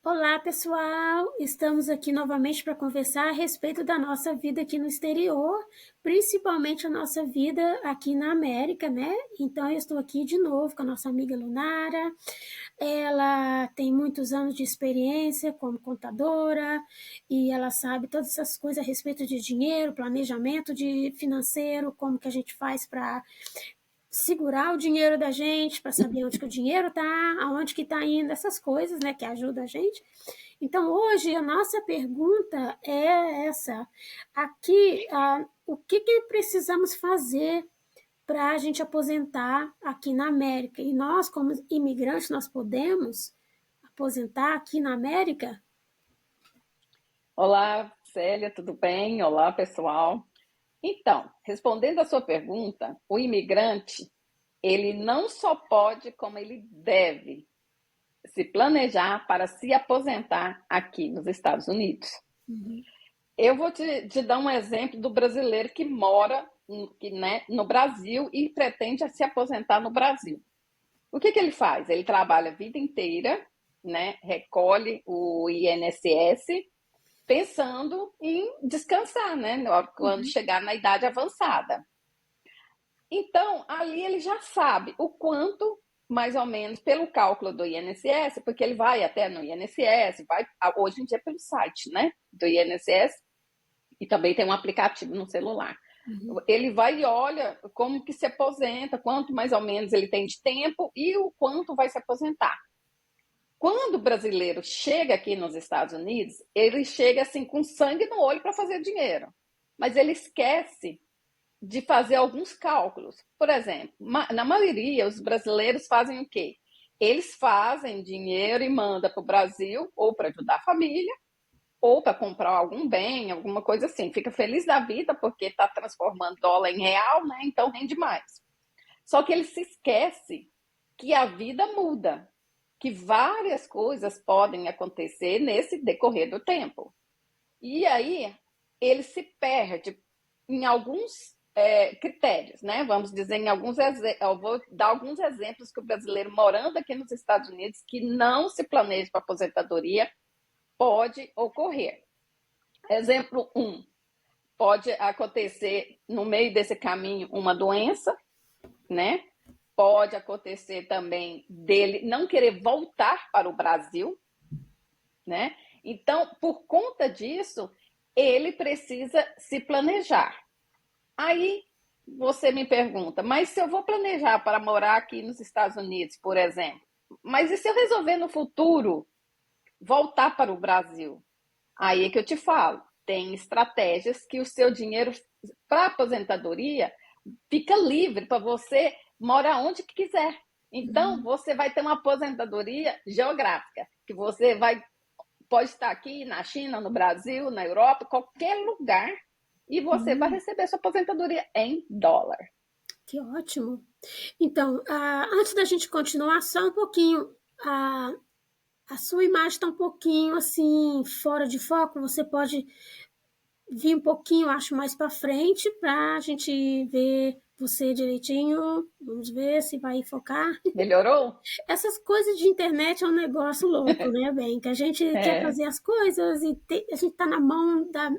Olá, pessoal! Estamos aqui novamente para conversar a respeito da nossa vida aqui no exterior, principalmente a nossa vida aqui na América, né? Então, eu estou aqui de novo com a nossa amiga Lunara. Ela tem muitos anos de experiência como contadora e ela sabe todas essas coisas a respeito de dinheiro, planejamento de financeiro, como que a gente faz para segurar o dinheiro da gente, para saber onde que o dinheiro está, aonde que está indo, essas coisas, né, que ajudam a gente. Então, hoje, a nossa pergunta é essa. Aqui, o que, que precisamos fazer para a gente aposentar aqui na América? E nós, como imigrantes, nós podemos aposentar aqui na América? Olá, Célia, tudo bem? Olá, pessoal. Então, respondendo à sua pergunta, o imigrante, ele não só pode, como ele deve se planejar para se aposentar aqui nos Estados Unidos. Uhum. Eu vou te dar um exemplo do brasileiro que mora no Brasil e pretende se aposentar no Brasil. O que ele faz? Ele trabalha a vida inteira, né? Recolhe o INSS, pensando em descansar, né? Quando Uhum. chegar na idade avançada. Então, ali ele já sabe o quanto, mais ou menos, pelo cálculo do INSS, porque ele vai até no INSS, vai hoje em dia pelo site, né? Do INSS, e também tem um aplicativo no celular. Uhum. Ele vai e olha como que se aposenta, quanto mais ou menos ele tem de tempo e o quanto vai se aposentar. Quando o brasileiro chega aqui nos Estados Unidos, ele chega assim com sangue no olho para fazer dinheiro. Mas ele esquece de fazer alguns cálculos. Por exemplo, na maioria, os brasileiros fazem o quê? Eles fazem dinheiro e mandam para o Brasil, ou para ajudar a família, ou para comprar algum bem, alguma coisa assim. Fica feliz da vida porque está transformando dólar em real, né? Então rende mais. Só que ele se esquece que a vida muda, que várias coisas podem acontecer nesse decorrer do tempo. E aí ele se perde em alguns critérios, né? Vamos dizer, eu vou dar alguns exemplos que o brasileiro morando aqui nos Estados Unidos que não se planeja para aposentadoria pode ocorrer. Exemplo um, pode acontecer no meio desse caminho uma doença, né? Pode acontecer também dele não querer voltar para o Brasil, né? Então, por conta disso, ele precisa se planejar. Aí você me pergunta, mas se eu vou planejar para morar aqui nos Estados Unidos, por exemplo, mas e se eu resolver no futuro voltar para o Brasil? Aí é que eu te falo, tem estratégias que o seu dinheiro para aposentadoria fica livre para você morar onde quiser. Então, você vai ter uma aposentadoria geográfica, que você vai pode estar aqui na China, no Brasil, na Europa, qualquer lugar, e você vai Uhum. receber sua aposentadoria em dólar. Que ótimo! Então, antes da gente continuar, só um pouquinho. A sua imagem está um pouquinho assim, fora de foco. Você pode vir um pouquinho, acho, mais para frente, para a gente ver você direitinho. Vamos ver se vai focar. Melhorou? Essas coisas de internet é um negócio louco, né, bem? Que a gente quer É, fazer as coisas e a gente está na mão da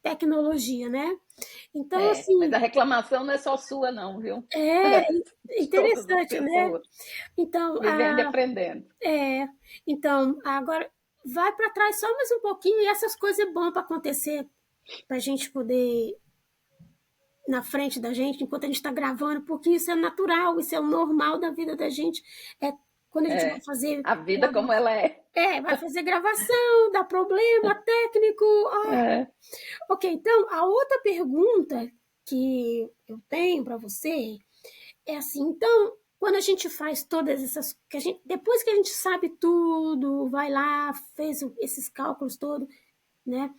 tecnologia, né? Então, mas assim, a reclamação não é só sua, não, viu? é É de todas as interessante, né? pessoas Então, vivendo e aprendendo. é, então, agora vai para trás só mais um pouquinho e essas coisas é bom para acontecer, para a gente poder na frente da gente enquanto a gente está gravando, porque isso é natural, isso é o normal da vida da gente. É quando a gente vai É, fazer a vida como ela é. vai fazer gravação, dá problema técnico. É. Ok, então a outra pergunta que eu tenho para você é assim, então quando a gente faz todas essas, depois que a gente sabe tudo, vai lá, fez esses cálculos todos, né?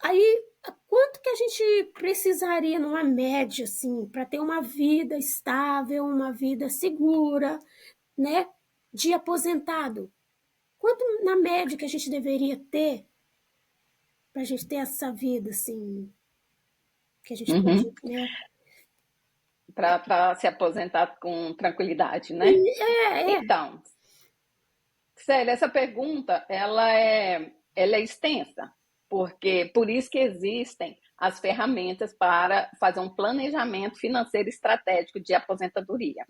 Aí, quanto que a gente precisaria numa média, assim, para ter uma vida estável, uma vida segura, né? De aposentado? Quanto na média que a gente deveria ter para a gente ter essa vida, assim, que a gente pode, Uhum. né? Para se aposentar com tranquilidade, né? É, é. Então, Célia, essa pergunta ela é extensa, porque por isso que existem as ferramentas para fazer um planejamento financeiro estratégico de aposentadoria,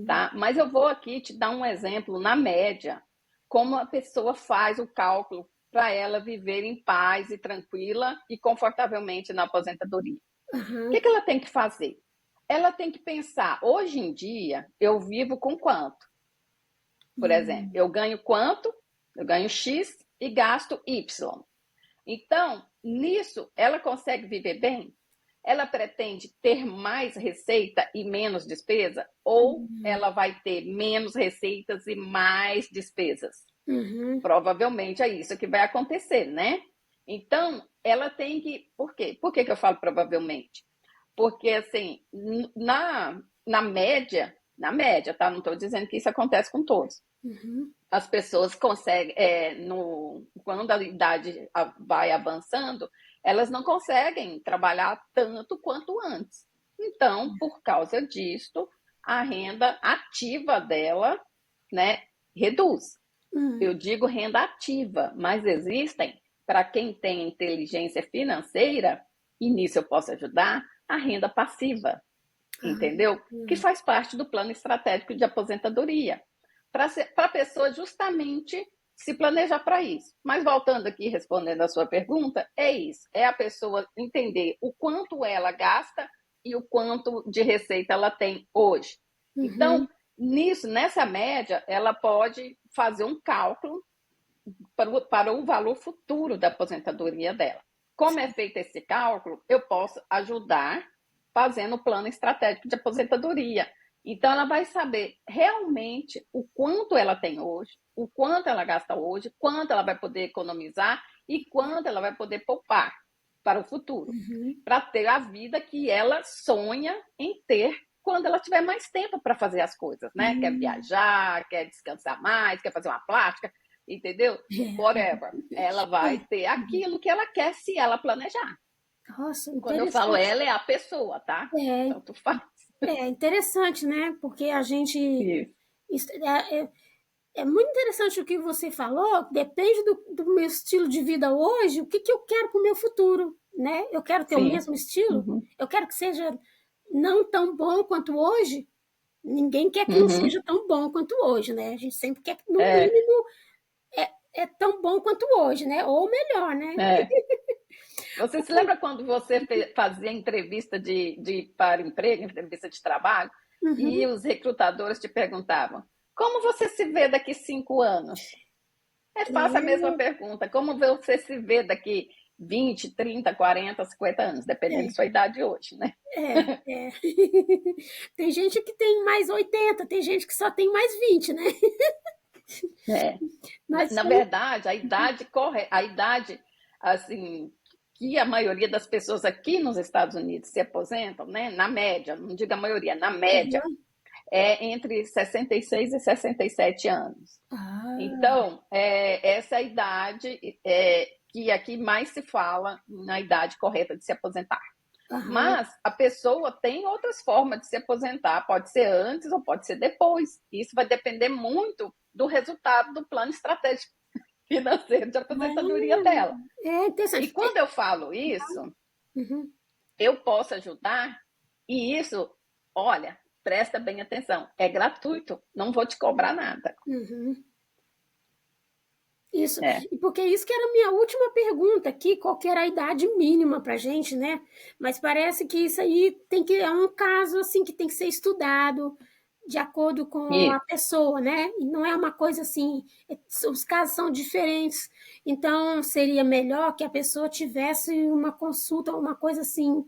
tá? Mas eu vou aqui te dar um exemplo na média, como a pessoa faz o cálculo para ela viver em paz e tranquila e confortavelmente na aposentadoria. O que ela tem que fazer? Ela tem que pensar, hoje em dia, eu vivo com quanto? Por exemplo, eu ganho quanto? Eu ganho X e gasto Y. Então, nisso, ela consegue viver bem? Ela pretende ter mais receita e menos despesa? Ou ela vai ter menos receitas e mais despesas? Provavelmente é isso que vai acontecer, né? Então, ela tem que. Por quê? Por que eu falo provavelmente? Porque, assim, na média, tá? Não estou dizendo que isso acontece com todos. As pessoas conseguem, quando a idade vai avançando, elas não conseguem trabalhar tanto quanto antes. Então, por causa disso, a renda ativa dela, né, reduz. Eu digo renda ativa, mas existem, para quem tem inteligência financeira, e nisso eu posso ajudar, a renda passiva, entendeu? Que faz parte do plano estratégico de aposentadoria, para a pessoa justamente se planejar para isso. Mas voltando aqui, respondendo a sua pergunta, é isso, é a pessoa entender o quanto ela gasta e o quanto de receita ela tem hoje. Então, nessa média, ela pode fazer um cálculo para o valor futuro da aposentadoria dela. Como é feito esse cálculo, eu posso ajudar fazendo o plano estratégico de aposentadoria. Então, ela vai saber realmente o quanto ela tem hoje, o quanto ela gasta hoje, quanto ela vai poder economizar e quanto ela vai poder poupar para o futuro, para ter a vida que ela sonha em ter quando ela tiver mais tempo para fazer as coisas, né? Quer viajar, quer descansar mais, quer fazer uma plástica, entendeu? Whatever. Ela vai ter aquilo que ela quer se ela planejar. Nossa, Quando eu falo interessante. ela, é a pessoa, tá? Então, tu faz. É interessante, né? Porque a gente. Isso. É muito interessante o que você falou. Depende do meu estilo de vida hoje, o que, que eu quero para o meu futuro, né? Eu quero ter o Sim. mesmo estilo, eu quero que seja não tão bom quanto hoje. Ninguém quer que não seja tão bom quanto hoje, né? A gente sempre quer que, no mínimo, é tão bom quanto hoje, né? Ou melhor, né? Você se lembra quando você fazia entrevista para emprego, entrevista de trabalho, e os recrutadores te perguntavam: como você se vê daqui 5 anos? Faça a mesma pergunta: como você se vê daqui 20, 30, 40, 50 anos, dependendo da sua idade hoje, né? É. Tem gente que tem mais 80, tem gente que só tem mais 20, né? Mas Na verdade, a idade assim, que a maioria das pessoas aqui nos Estados Unidos se aposentam, né? Na média, não digo a maioria, na média, é entre 66 e 67 anos. Então, essa é a idade que aqui mais se fala na idade correta de se aposentar. Mas a pessoa tem outras formas de se aposentar, pode ser antes ou pode ser depois. Isso vai depender muito do resultado do plano estratégico financeiro de aposentadoria dela. É interessante. E quando eu falo isso, eu posso ajudar, e isso, olha, presta bem atenção, é gratuito, não vou te cobrar nada. Isso, e porque isso que era a minha última pergunta aqui, qual que era a idade mínima pra gente, né? Mas parece que isso aí é um caso assim que tem que ser estudado de acordo com a pessoa, né? E não é uma coisa assim, os casos são diferentes, então seria melhor que a pessoa tivesse uma consulta, uma coisa assim,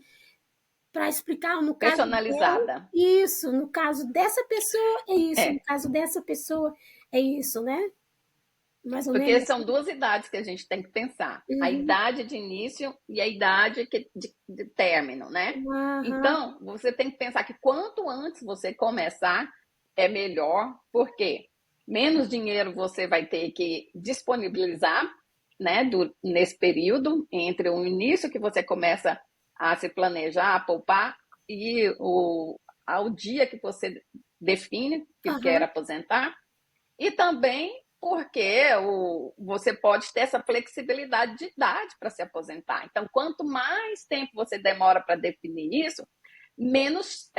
para explicar no caso dela, Personalizada. isso, no caso dessa pessoa é isso, no caso dessa pessoa é isso, né? Mais ou Porque menos são assim. 2 idades que a gente tem que pensar. A idade de início e a idade de término, né? Então, você tem que pensar que quanto antes você começar, é melhor, porque menos dinheiro você vai ter que disponibilizar, né, nesse período, entre o início que você começa a se planejar, a poupar, e ao dia que você define que quer aposentar. E também porque você pode ter essa flexibilidade de idade para se aposentar. Então, quanto mais tempo você demora para definir isso, menos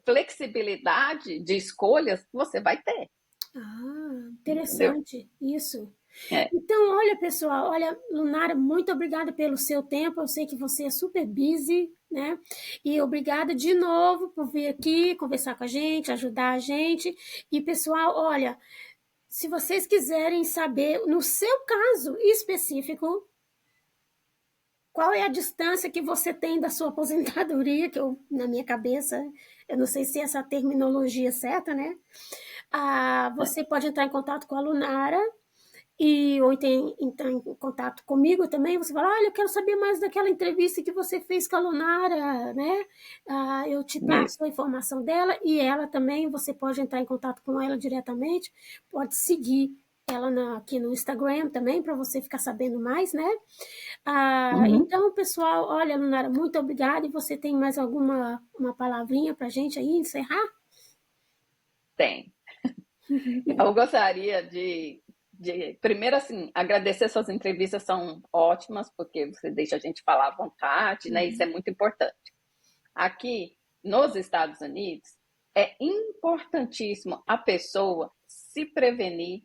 flexibilidade de escolhas você vai ter. Ah, Entendeu? interessante, isso. É. Então, olha, pessoal, olha, Lunara, muito obrigada pelo seu tempo. Eu sei que você é super busy, né? E obrigada de novo por vir aqui conversar com a gente, ajudar a gente. E, pessoal, olha, se vocês quiserem saber, no seu caso específico, qual é a distância que você tem da sua aposentadoria, que eu, na minha cabeça, eu não sei se é essa terminologia certa, né? Você pode entrar em contato com a Lunara, ou entrar em contato comigo também. Você fala, olha, eu quero saber mais daquela entrevista que você fez com a Lunara, né? Eu te Isso. passo a informação dela, e ela também, você pode entrar em contato com ela diretamente, pode seguir ela aqui no Instagram também, para você ficar sabendo mais, né? Uhum. Então, pessoal, olha, Lunara, muito obrigada. E você tem mais alguma uma palavrinha para a gente aí encerrar? Tem. Eu gostaria primeiro, assim, agradecer. Suas entrevistas são ótimas, porque você deixa a gente falar à vontade, né? Isso é muito importante. Aqui, nos Estados Unidos, é importantíssimo a pessoa se prevenir,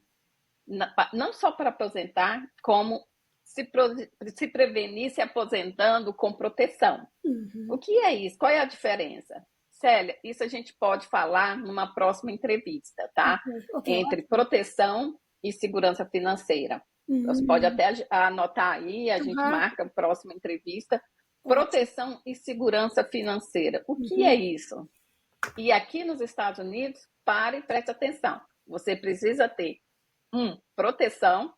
não só para aposentar, como se prevenir se aposentando com proteção. O que é isso? Qual é a diferença? Célia, isso a gente pode falar numa próxima entrevista, tá? Ok, Entre ótimo. proteção e segurança financeira. Você pode Uhum. até anotar aí, a gente Uhum. marca a próxima entrevista. Ótimo. Proteção e segurança financeira. O que é Uhum. isso? E aqui nos Estados Unidos, pare e preste atenção. Você precisa ter, proteção.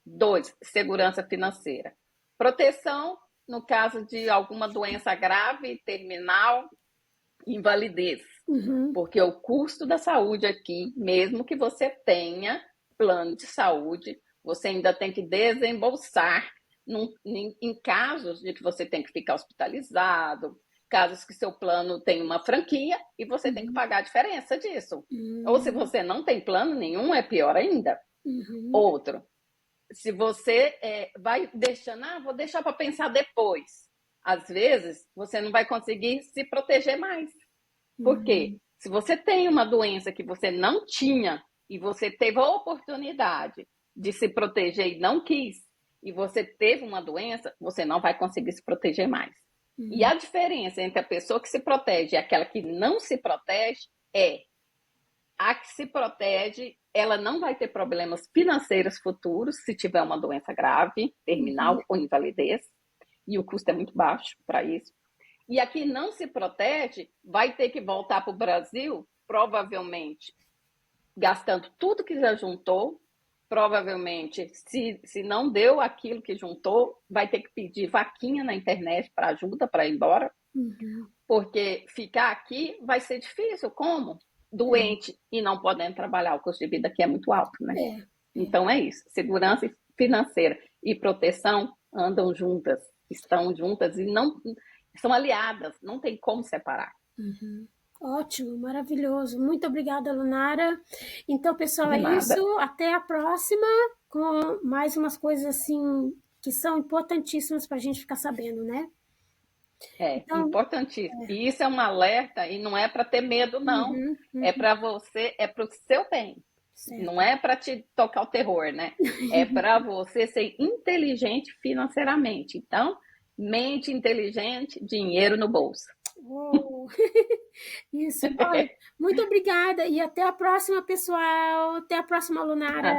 2, segurança financeira. Proteção no caso de alguma doença grave, terminal, invalidez. Uhum. Porque o custo da saúde aqui, mesmo que você tenha plano de saúde, você ainda tem que desembolsar em casos de que você tem que ficar hospitalizado, casos que seu plano tem uma franquia e você tem que Uhum. pagar a diferença disso. Ou se Uhum. você não tem plano nenhum, é pior ainda. Uhum. Outro, se você vai deixando, vou deixar para pensar depois. Às vezes, você não vai conseguir se proteger mais. Por quê? Uhum. Se você tem uma doença que você não tinha e você teve a oportunidade de se proteger e não quis, e você teve uma doença, você não vai conseguir se proteger mais. E Uhum. a diferença entre a pessoa que se protege e aquela que não se protege é: a que se protege, ela não vai ter problemas financeiros futuros se tiver uma doença grave, Uhum. terminal ou invalidez, e o custo é muito baixo para isso. E a que não se protege vai ter que voltar para o Brasil, provavelmente gastando tudo que já juntou, provavelmente, se não deu aquilo que juntou, vai ter que pedir vaquinha na internet para ajuda para ir embora, Uhum. porque ficar aqui vai ser difícil. Como? Doente e não podendo trabalhar, o custo de vida aqui é muito alto, né? É, é. Então é isso. Segurança financeira e proteção andam juntas, estão juntas e não são aliadas, não tem como separar. Uhum. Ótimo, maravilhoso. Muito obrigada, Lunara. Então, pessoal, De é isso. nada. Até a próxima, com mais umas coisas assim que são importantíssimas para a gente ficar sabendo, né? É Então, importantíssimo. E isso é um alerta e não é para ter medo, não. uhum, É uhum, para você, é para o seu bem. Não certo. é para te tocar o terror, né? É para você ser inteligente financeiramente. Então, mente inteligente, dinheiro no bolso. Oh, isso. Olha, muito obrigada e até a próxima, pessoal. Até a próxima, Lunara.